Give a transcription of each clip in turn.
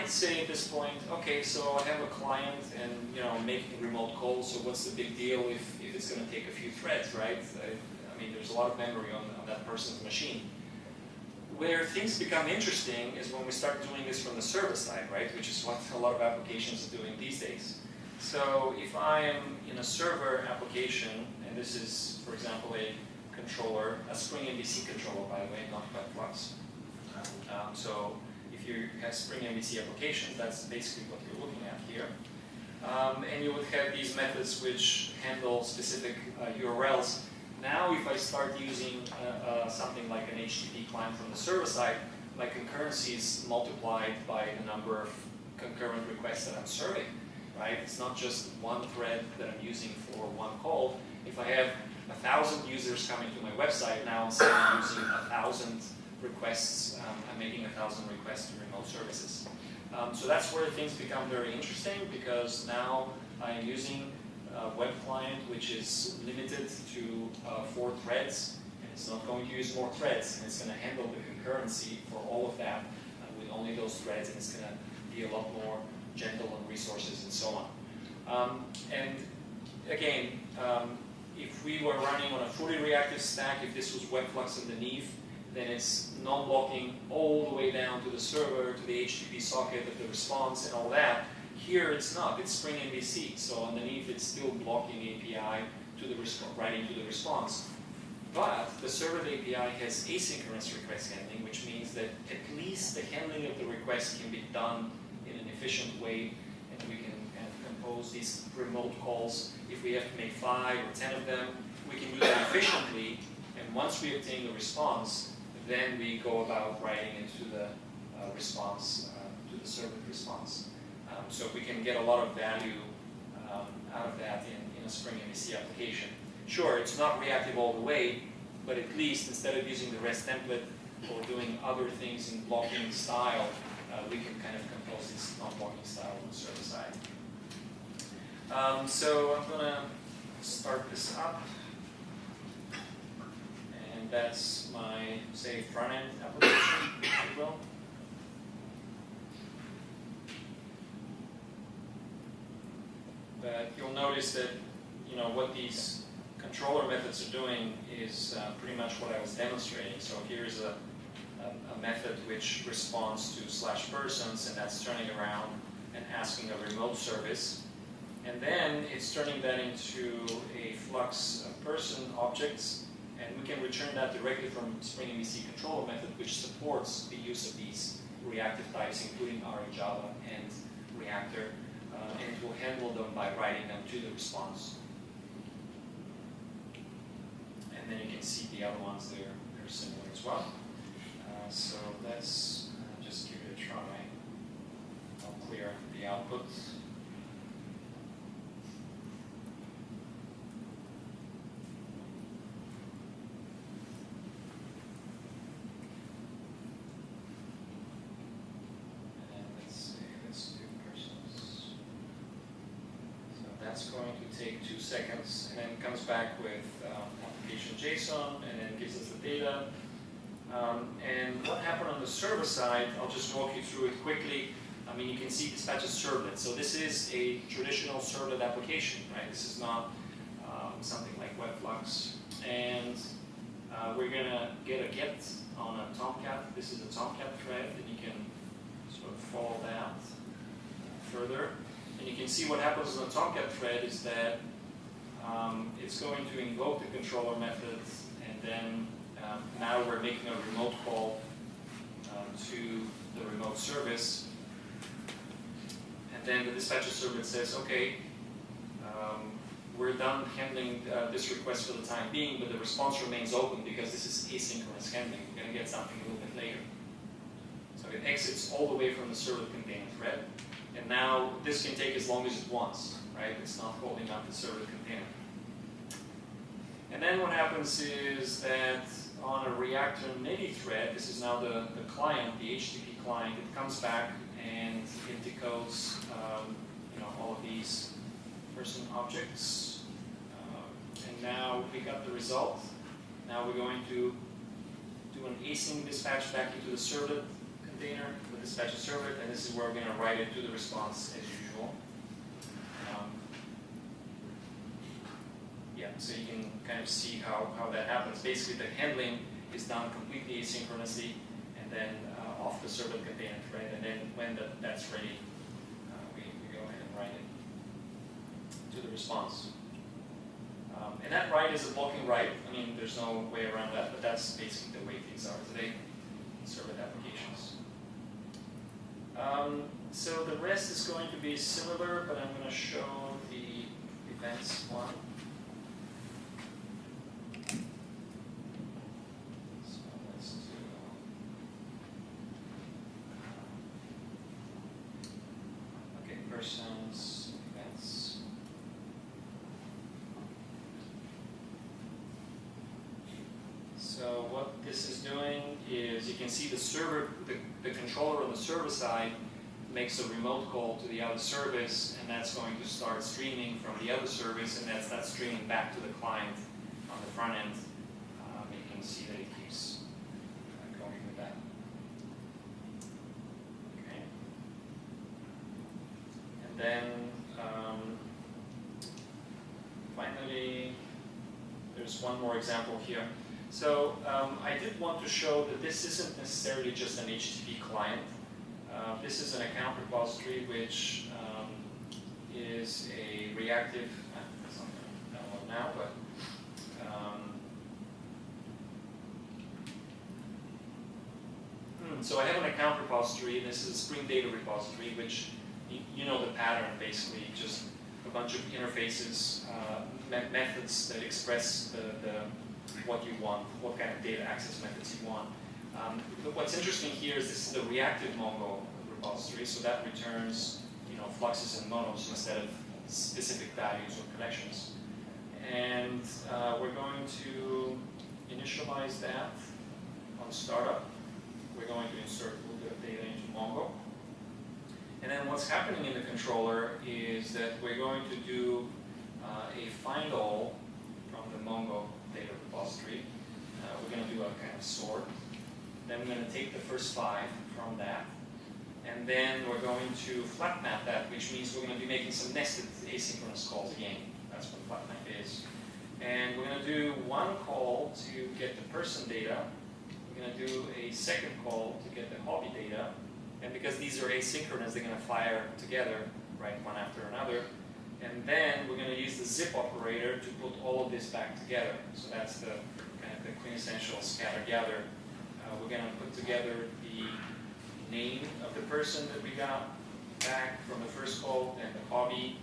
might say at this point, okay, so I have a client and making remote calls, so what's the big deal if it's going to take a few threads, right? I mean, there's a lot of memory on that person's machine. Where things become interesting is when we start doing this from the server side, right? Which is what a lot of applications are doing these days. So if I am in a server application, and this is, for example, a controller, a Spring MVC controller, by the way, not Flux. So if you have Spring MVC applications, that's basically what you're looking at here. And you would have these methods which handle specific URLs. Now if I start using something like an HTTP client from the server side, my concurrency is multiplied by the number of concurrent requests that I'm serving. Right? It's not just one thread that I'm using for one call. If I have 1,000 users coming to my website, now instead of using 1,000 requests, I'm making 1,000 requests to remote services. So that's where things become very interesting, because now I'm using a web client which is limited to 4 threads, and it's not going to use more threads, and it's going to handle the concurrency for all of that with only those threads, and it's going to be a lot more gentle on resources and so on. And again, if we were running on a fully reactive stack, if this was WebFlux underneath, then it's non-blocking all the way down to the server, to the HTTP socket of the response and all that. Here it's not, it's Spring MVC, so underneath it's still blocking API to the right into the response. But the server API has asynchronous request handling, which means that at least the handling of the request can be done in an efficient way, and we can compose these remote calls. If we have to make 5 or 10 of them, we can do that efficiently, and once we obtain the response, then we go about writing into the response, to the server response. So we can get a lot of value out of that in a Spring MVC application. Sure, it's not reactive all the way, but at least instead of using the REST template or doing other things in blocking style, we can kind of compose this non-blocking style on the server side. So I'm going to start this up. And that's my, say, front-end application, if you will. But you'll notice that, what these controller methods are doing is pretty much what I was demonstrating. So here's a method which responds to /persons, and that's turning around and asking a remote service. And then it's turning that into a Flux person objects, and we can return that directly from Spring MVC controller method, which supports the use of these reactive types, including R in Java and Reactor, and it will handle them by writing them to the response. And then you can see the other ones, they're similar as well. So let's just give it a try. I'll clear the output. And let's see, let's do persons. So that's going to take 2 seconds, and then it comes back with application JSON, and then gives us the data. And what happened on the server side, I'll just walk you through it quickly. I mean, you can see dispatch as servlet. So this is a traditional servlet application, right? This is not something like WebFlux. And we're going to get a get on a Tomcat. This is a Tomcat thread, and you can sort of follow that further. And you can see what happens on the Tomcat thread is that it's going to invoke the controller method, and then now we're making a remote call to the remote service. And then the dispatcher servlet says, okay, we're done handling this request for the time being, but the response remains open because this is asynchronous handling. We're going to get something a little bit later. So it exits all the way from the servlet container thread. And now this can take as long as it wants, right? It's not holding up the servlet container. And then what happens is that on a Reactor Nitty thread, this is now the client, the HTTP client, it comes back and it decodes all of these person objects. And now we got the result. Now we're going to do an async dispatch back into the servlet container. The dispatch a servlet, and this is where we're going to write it to the response as usual. Yeah, so you can kind of see how that happens. Basically, the handling is done completely asynchronously, and then off the servlet container thread, and then when that's ready, we go ahead and write it to the response. And that write is a blocking write. I mean, there's no way around that, but that's basically the way things are today in servlet applications. So the rest is going to be similar, but I'm going to show the events one. So let's do okay, persons, events. So what this is doing is you can see the server, the controller on the server side makes a remote call to the other service, and that's going to start streaming from the other service, and that's streaming back to the client on the front end. You can see that it keeps going with that. Okay. And then finally, there's one more example here. So I did want to show that this isn't necessarily just an HTTP client. This is an account repository which is a reactive, that's not going to download now, but so I have an account repository. This is a Spring Data repository, which you know the pattern basically, just a bunch of interfaces, methods that express what you want, what kind of data access methods you want. But what's interesting here is this is the reactive Mongo repository, so that returns fluxes and monos instead of specific values or collections. And we're going to initialize that on startup. We're going to insert a little bit of data into Mongo. And then what's happening in the controller is that we're going to do a find all from the Mongo data repository. We're going to do a kind of sort. Then we're going to take the first 5 from that. And then we're going to flat map that, which means we're going to be making some nested asynchronous calls again. That's what flat map is. And we're going to do one call to get the person data. We're going to do a second call to get the hobby data. And because these are asynchronous, they're going to fire together, right, one after another. And then we're going to use the zip operator to put all of this back together. So that's the kind of the quintessential scatter-gather. We're going to put together the name of the person that we got back from the first call, and the hobby,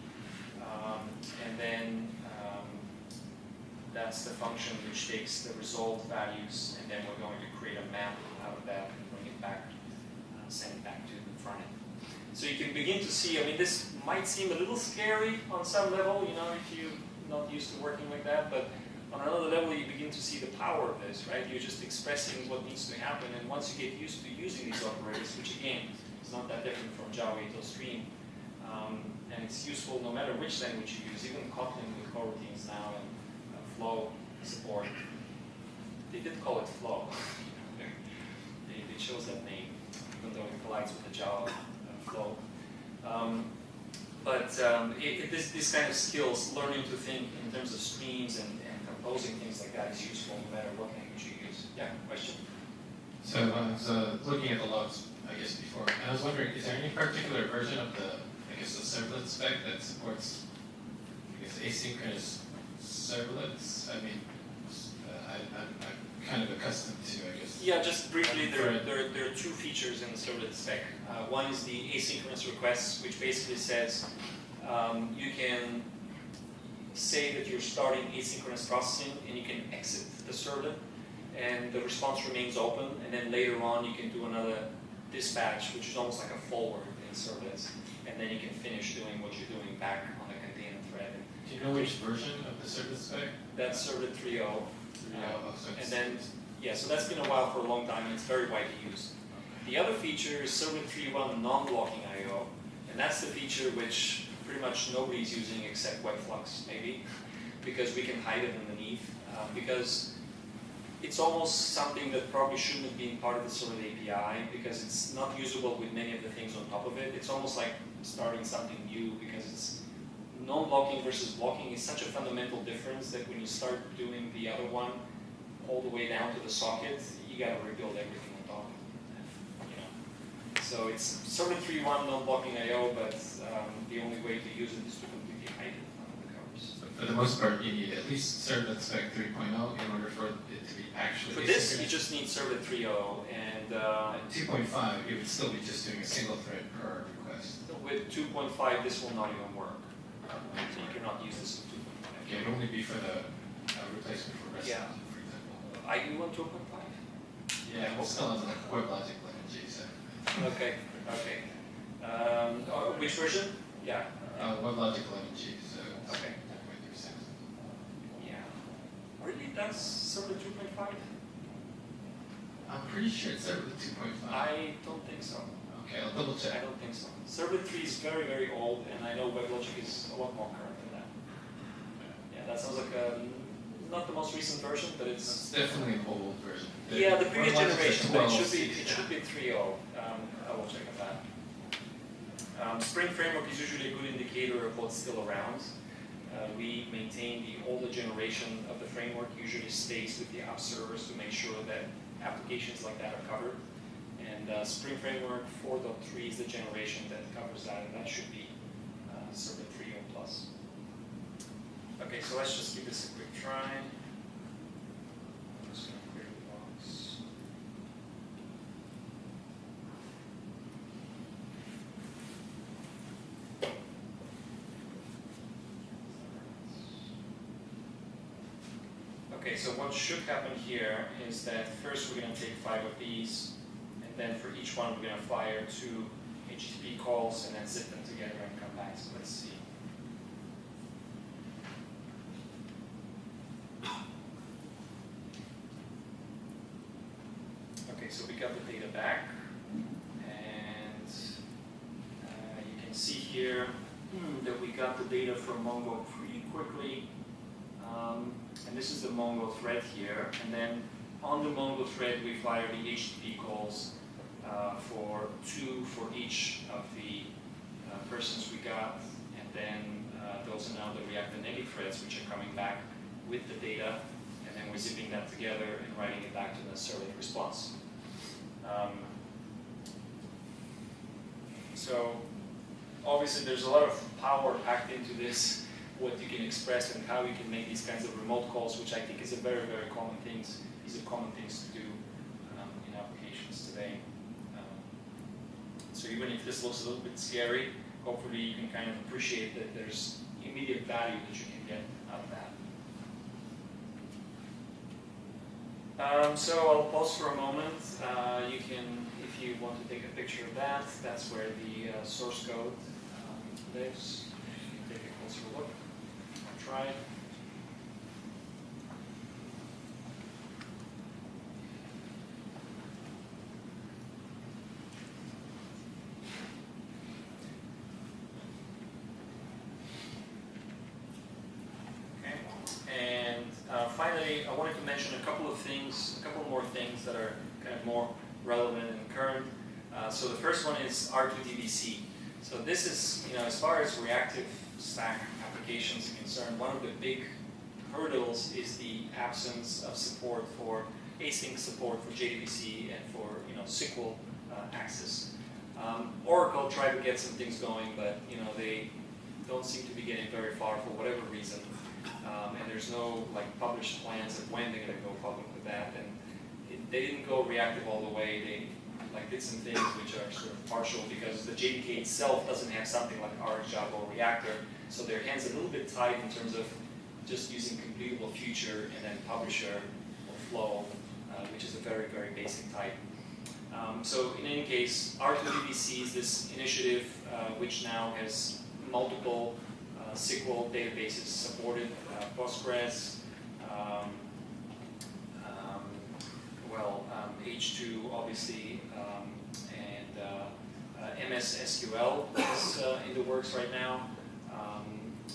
and then that's the function which takes the result values, and then we're going to create a map out of that and bring it back, send it back to the front end. So you can begin to see, I mean, this might seem a little scary on some level, if you're not used to working like that, but on another level, you begin to see the power of this, right? You're just expressing what needs to happen, and once you get used to using these operators, which again, is not that different from Java 8 or Stream, and it's useful no matter which language you use, even Kotlin with coroutines now, and Flow support. They did call it Flow. they chose that name, even though it collides with the Java Flow. This kind of skills, learning to think in terms of streams and composing things like that is useful no matter what language you use. Yeah, question? So I was looking at the logs, I guess, before, and I was wondering, is there any particular version of the servlet spec that supports, asynchronous servlets? I mean, I'm kind of accustomed to, I guess. Yeah, just briefly, there are 2 features in the servlet spec. One is the asynchronous requests, which basically says you can say that you're starting asynchronous processing and you can exit the servlet and the response remains open, and then later on you can do another dispatch, which is almost like a forward in servlets, and then you can finish doing what you're doing back on the container thread. Do you know which version of the servlet spec? That's servlet 3.0. And then, so that's been a while for a long time, and it's very widely used. The other feature is servlet 3.1 non-blocking I/O, and that's the feature which pretty much nobody's using except Webflux, maybe, because we can hide it underneath. Because it's almost something that probably shouldn't have been part of the servlet API because it's not usable with many of the things on top of it. It's almost like starting something new because it's non-blocking versus blocking is such a fundamental difference that when you start doing the other one all the way down to the socket, you got to rebuild everything on top. You know, so it's servlet 3.1 non-blocking I/O, but the only way to use it is to completely hide it under the covers. But for the most part, you need at least servlet spec 3.0 in order for it to be actually. For this, you just need servlet 3.0 and. At 2.5, you would still be just doing a single thread per request. With 2.5, this will not even work. So you cannot use this in 2.5. Okay, it would only be for the replacement for REST, Yeah. for example. You want 2.5? Yeah, we'll still have the WebLogic language, so. Okay, okay. Which version? Yeah. WebLogic language, so. Okay. 9.36. Yeah. Really? That's servlet 2.5? I'm pretty sure it's servlet 2.5. I don't think so. Okay, I'll double check. I don't think so. Servlet 3 is very, very old, and I know WebLogic is a lot more current than that. Yeah, that sounds like not the most recent version, but It's definitely an old version. Yeah, the previous WebLogic generation, is but 12, it should be 3.0. I will check on that. Spring Framework is usually a good indicator of what's still around. We maintain the older generation of the framework, usually stays with the app servers to make sure that applications like that are covered. And Spring Framework 4.3 is the generation that covers that, and that should be servlet 3.0 plus. Okay, so let's just give this a quick try. I'm just going to clear the box. Okay, so what should happen here is that first we're going to take 5 of these, and then for each one we're going to fire 2 HTTP calls and then zip them together and come back. So let's see. Okay, so we got the data back, and you can see here that we got the data from Mongo pretty quickly. And this is the Mongo thread here, and then on the Mongo thread we fire the HTTP calls for 2 for each of the persons we got, and then those are now the Reactive negative threads which are coming back with the data, and then we're zipping that together and writing it back to the servlet response. So obviously there's a lot of power packed into this, what you can express and how you can make these kinds of remote calls, which I think is a very, very common things. These are common things to do in applications today. So even if this looks a little bit scary, hopefully you can kind of appreciate that there's immediate value that you can get out of that. So I'll pause for a moment. You can, if you want to take a picture of that, that's where the source code lives. You can take a closer look. I'll try it. Finally, I wanted to mention a couple more things that are kind of more relevant and current. So the first one is R2DBC. So this is, as far as reactive stack applications are concerned, one of the big hurdles is the absence of support for async support for JDBC and for SQL access. Oracle tried to get some things going, but they don't seem to be getting very far for whatever reason. And there's no published plans of when they're going to go public with that. And they didn't go reactive all the way. They did some things which are sort of partial because the JDK itself doesn't have something like RxJava or Reactor. So their hands are a little bit tied in terms of just using completable future and then publisher or flow, which is a very, very basic type. So in any case, R2DBC is this initiative which now has multiple SQL databases supported, Postgres, H2 obviously, and MS SQL is in the works right now.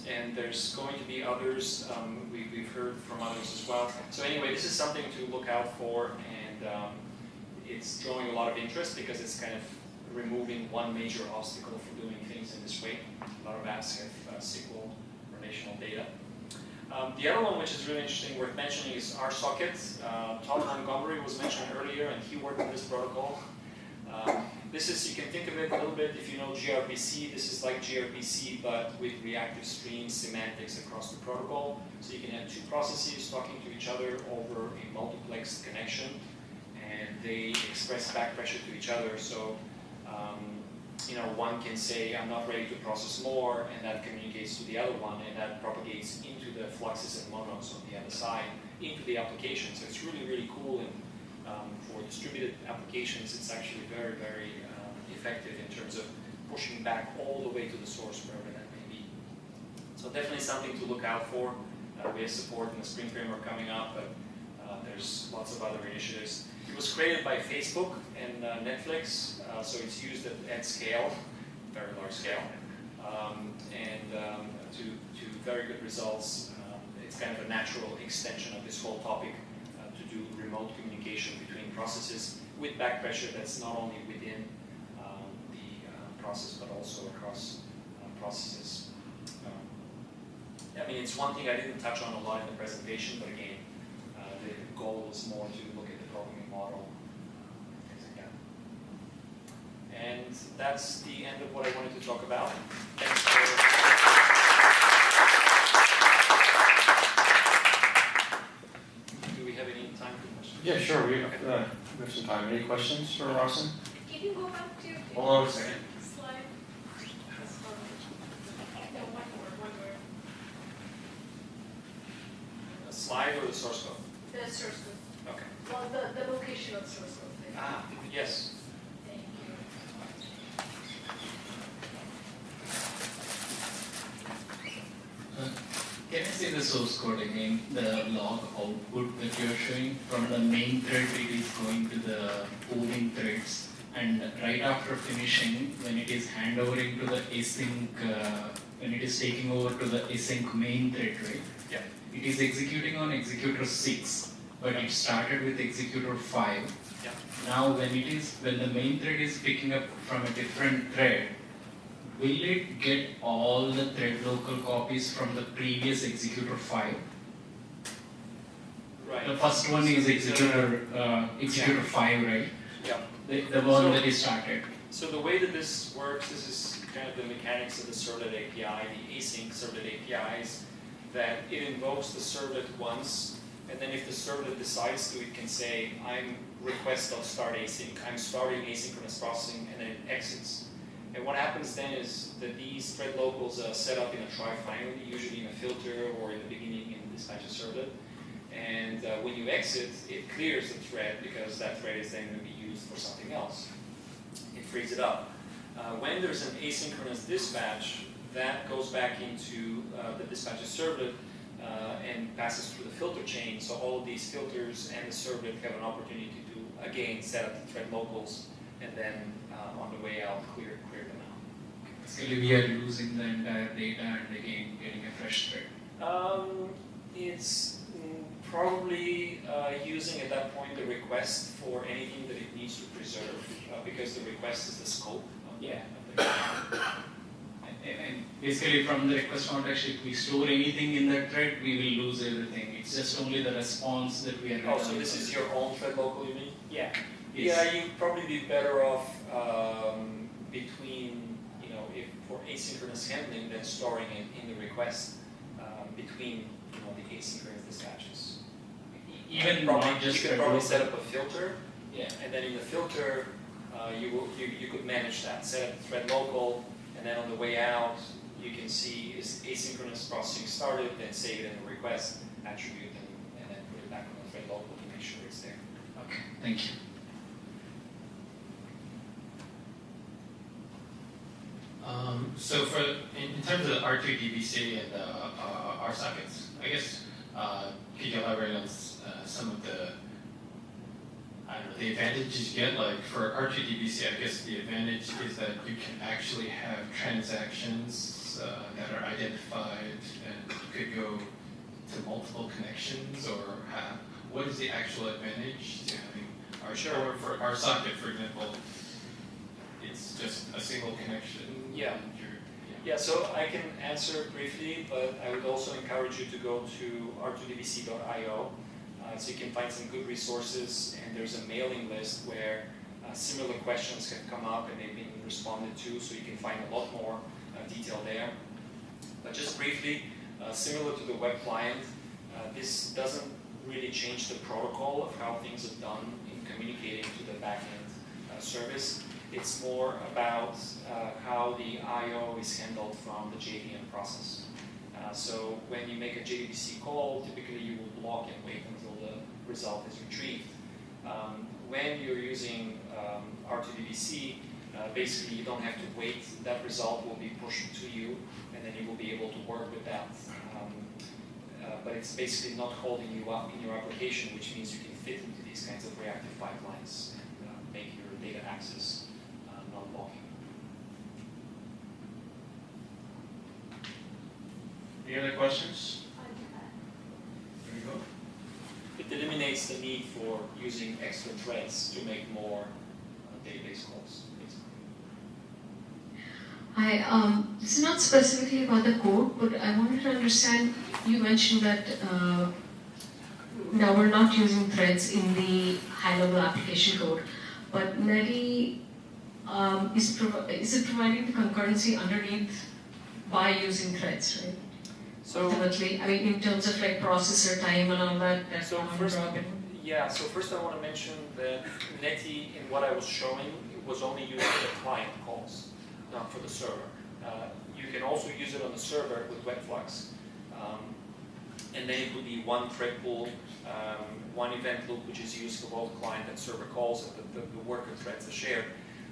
and there's going to be others. We've heard from others as well. So anyway, this is something to look out for, and it's drawing a lot of interest because it's kind of removing one major obstacle for doing things in this way. A lot of apps have SQL relational data. The other one, which is really interesting, worth mentioning, is RSocket. Todd Montgomery was mentioned earlier, and he worked on this protocol. This is, you can think of it a little bit, if you know gRPC, this is like gRPC, but with reactive stream semantics across the protocol. So you can have two processes talking to each other over a multiplexed connection, and they express back pressure to each other. So, you know, one can say, I'm not ready to process more, and that communicates to the other one, and that propagates into the fluxes and monos on the other side, into the application. So it's really, really cool, and for distributed applications, it's actually very, very effective in terms of pushing back all the way to the source, wherever that may be. So definitely something to look out for. We have support in the Spring framework coming up, but there's lots of other initiatives. It was created by Facebook and Netflix, so it's used at scale, very large scale, and to very good results. It's kind of a natural extension of this whole topic to do remote communication between processes with back pressure that's not only within the process but also across processes. I mean, it's one thing I didn't touch on a lot in the presentation, but again, the goal was more to look at the programming model, things like that. And that's the end of what I wanted to talk about. Thanks for... Do we have any time for questions? Yeah, sure. We have some time. Any questions for Rossen? Can you go back to Hold on a second. slide? No, one word. A slide or the source code? The source code. Okay. Well, the location of source code. Ah, yes. Thank you. Can I say the source code again, the log output that you are showing from the main thread, it is going to the pooling threads, and right after finishing, when it is handovering to the async, when it is taking over to the async main thread, right? Yeah. It is executing on executor 6, but it started with executor 5. Yeah. Now when the main thread is picking up from a different thread, will it get all the thread local copies from the previous executor 5? Right. The first one is executor 5, right? Yeah. The one that is started. So the way that this works, this is kind of the mechanics of the servlet API, the async servlet API, is that it invokes the servlet once, and then if the servlet decides to, it can say, I'm request.start async, I'm starting asynchronous processing, and then it exits. And what happens then is that these thread locals are set up in a trie-finary, usually in a filter or in the beginning in the dispatcher servlet. And when you exit, it clears the thread because that thread is then going to be used for something else. It frees it up. When there's an asynchronous dispatch, that goes back into the dispatcher servlet and passes through the filter chain. So all of these filters and the servlet have an opportunity to, again, set up the thread locals and then on the way out, clear them out. Basically, we are losing the entire data and again getting a fresh thread. It's probably using at that point the request for anything that it needs to preserve because the request is the scope of the And basically from the request context, if we store anything in that thread, we will lose everything. It's just only the response that we are Oh, so this is your own thread local, you mean? Yeah. Yeah, you'd probably be better off between, you know, if for asynchronous handling than storing it in the request between, you know, the asynchronous dispatches. Even probably, not just you could probably set up a filter, Yeah. and then in the filter, you could manage that. Set up the thread local, and then on the way out, you can see is asynchronous processing started, then save it in the request attribute, and then put it back on the thread local to make sure it's there. Okay, thank you. So for in terms of R2DBC and RSockets, I guess could you elaborate on some of the the advantages you get? Like for R2DBC, I guess the advantage is that you can actually have transactions threads that are identified and could go to multiple connections, or what is the actual advantage to having our Sure. for our socket, for example? It's just a single connection. Yeah. and Yeah, so I can answer briefly, but I would also encourage you to go to r2dbc.io. So you can find some good resources, and there's a mailing list where similar questions have come up and they've been responded to, so you can find a lot more detail there. But just briefly, similar to the web client, this doesn't really change the protocol of how things are done in communicating to the backend service. It's more about how the I/O is handled from the JVM process. So when you make a JDBC call, typically you will block and wait until the result is retrieved. When you're using R2DBC, basically you don't have to wait. That result will be pushed to you, and then you will be able to work with that. But it's basically not holding you up in your application, which means you can fit into these kinds of reactive pipelines and make your data access non-blocking. Any other questions? There you go. It eliminates the need for using extra threads to make more database calls. This is not specifically about the code, but I wanted to understand, you mentioned that now we're not using threads in the high-level application code, but Netty, is it providing the concurrency underneath by using threads, right? So, Ultimately, I mean, in terms of like processor time and all that. so first I want to mention that Netty, in what I was showing, was only used for the client calls, not for the server. You can also use it on the server with Webflux. And then it would be one thread pool, one event loop, which is used for both client and server calls, and the worker threads are shared.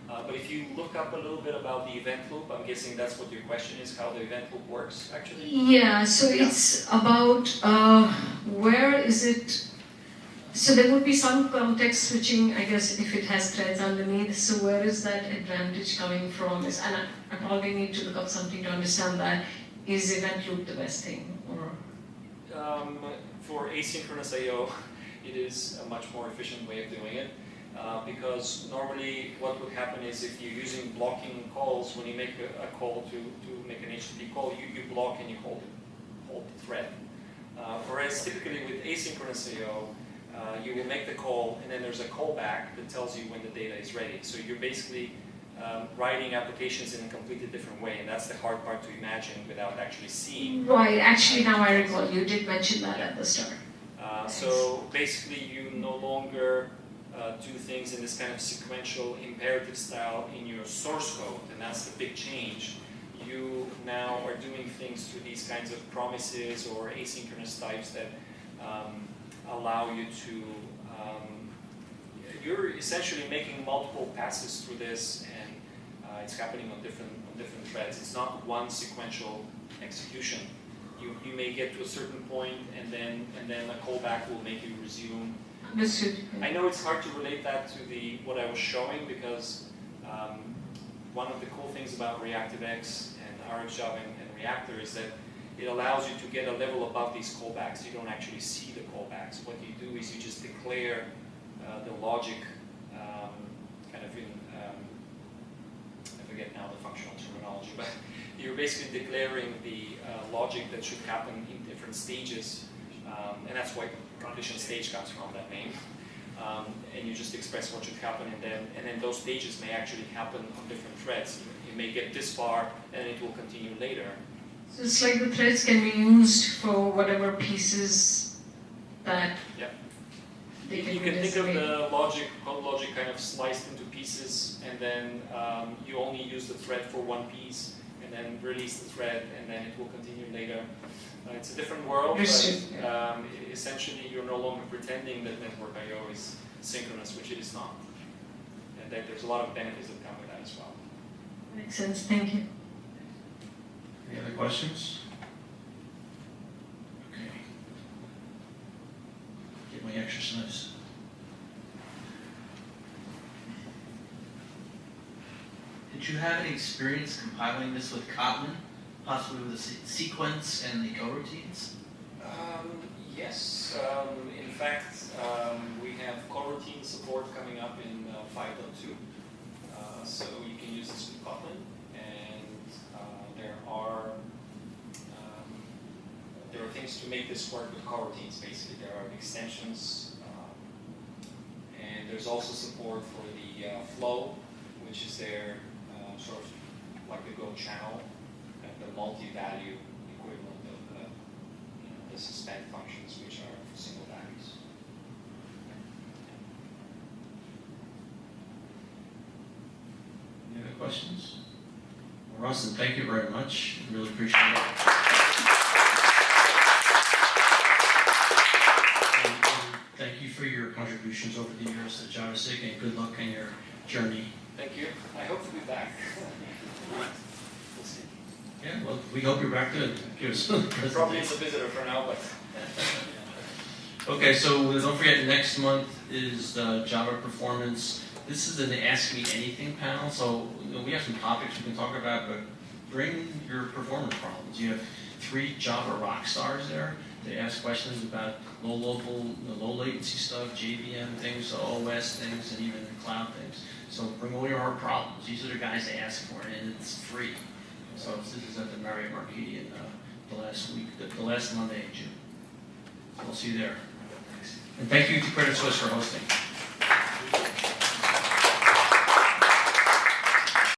But if you look up a little bit about the event loop, I'm guessing that's what your question is, how the event loop works, actually? Yeah, so it's about where is it. So there would be some context switching, I guess, if it has threads underneath. So where is that advantage coming from? And I probably need to look up something to understand that. Is event loop the best thing? Or For asynchronous I/O, it is a much more efficient way of doing it. Because normally what would happen is if you're using blocking calls, when you make a call to make an HTTP call, you block and you hold the thread. Whereas typically with asynchronous I/O, you will make the call and then there's a callback that tells you when the data is ready. So you're basically writing applications in a completely different way, and that's the hard part to imagine without actually seeing. right, actually now I recall, you did mention that at the start. So basically you no longer do things in this kind of sequential imperative style in your source code, and that's the big change. You now are doing things through these kinds of promises or asynchronous types that allow you to, you're essentially making multiple passes through this, and it's happening on different threads. It's not one sequential execution. You may get to a certain point, and then a callback will make you resume. Understood. I know it's hard to relate that to what I was showing, because one of the cool things about ReactiveX and RxJava and Reactor is that it allows you to get a level above these callbacks. You don't actually see the callbacks. What you do is you just declare the logic kind of in, I forget now the functional terminology, but you're basically declaring the logic that should happen in different stages, and that's why condition stage comes from that name. And you just express what should happen, and then those stages may actually happen on different threads. You may get this far, and it will continue later. So it's like the threads can be used for whatever pieces that Yep. they can You can think of display. the code logic kind of sliced into pieces, and then you only use the thread for one piece, and then release the thread, and then it will continue later. It's a different world, but essentially you're no longer pretending that network I/O is synchronous, which it is not. And that there's a lot of benefits that come with that as well. Makes sense, thank you. Any other questions? Okay. Get my exercise. Did you have any experience compiling this with Kotlin? possibly with the sequence and the coroutines? Yes, in fact, we have coroutine support coming up in 5.2. So you can use this with Kotlin, and there are things to make this work with coroutines. Basically, there are extensions, and there's also support for the flow, which is their sort of like the Go channel, and the multi-value equivalent of the suspend functions, which are for single values. Any other questions? Well, Rossen, thank you very much. Really appreciate it. And thank you for your contributions over the years at JavaSIG, and good luck on your journey. Thank you. I hope to be back. We'll see. Yeah, well, we hope you're back to give us a presentation. Probably as a visitor for now, but. Okay, so don't forget, next month is Java Performance. This is an Ask Me Anything panel, so we have some topics we can talk about, but bring your performance problems. You have 3 Java rock stars there. They ask questions about low latency stuff, JVM things, OS things, and even cloud things. So bring all your hard problems. These are the guys they ask for, and it's free. So this is at the Marriott Marquis in the last Monday in June. So I'll see you there. And thank you to Credit Suisse for hosting.